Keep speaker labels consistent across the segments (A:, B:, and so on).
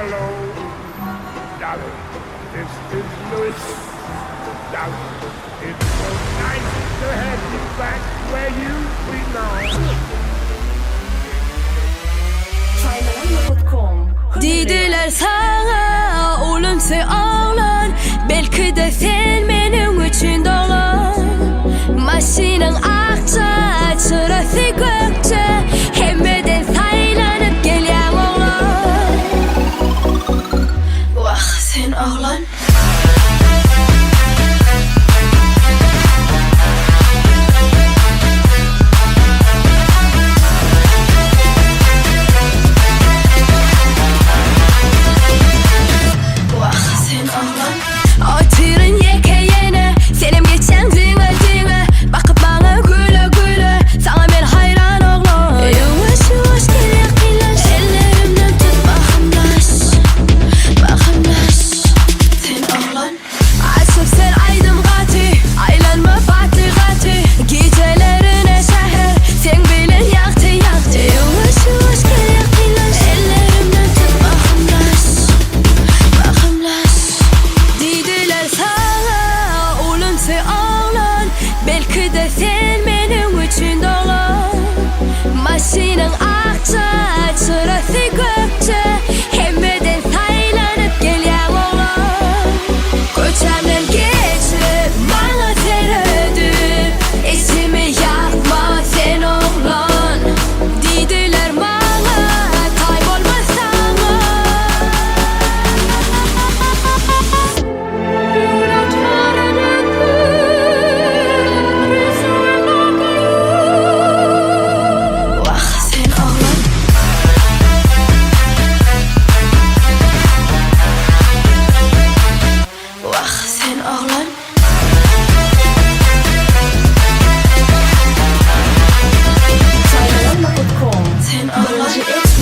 A: Hello, darling. This is Louis. Darling, it's so nice to have you back where you belong.
B: Dediler sana olumsuz oğlan, belki de sen benim için doğan. Maşinin akça, çırası gökçe, hemmeden saylanıp gelen oğlan. Vah sen oğlan. Belki de sen benim için doğan. Maşinin akça, çırası gökçe, hemmeden saylanıp gelen oğlan. Koçamdan geçip bana tereddüt, içimi yakma sen oğlan. Dediler bana kaybolma sana.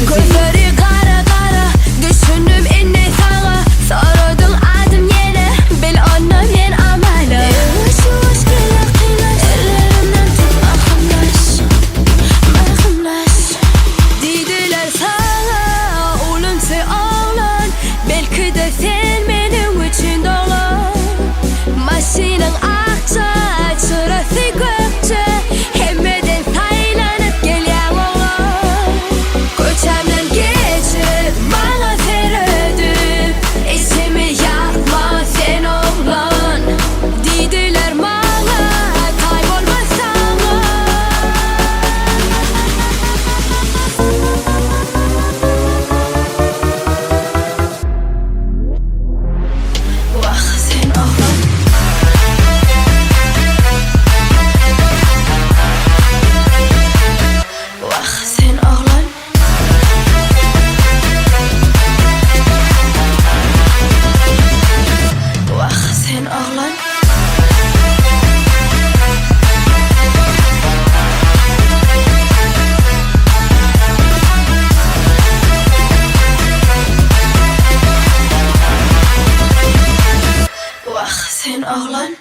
B: Gözleri kara kara, düşündüm inne sana. Sordun adım yine, bil onu ben amala. Yavaş yavaş gel kıylaş, ellerimden tut mahkumlaş, mahkumlaş. Dediler sana olumsuz oğlan, belki de sen benim için doğan. Maşinin akça, çırası gökçe, hemmeden saylanıp gelen oğlan. Koçamdan geçip bana tereddüt, içimi yakma sen oğlan. Dediler bana kaybolma sana. Vah sen oğlan. Vah sen oğlan. Vah sen oğlan. Vah sen oğlan.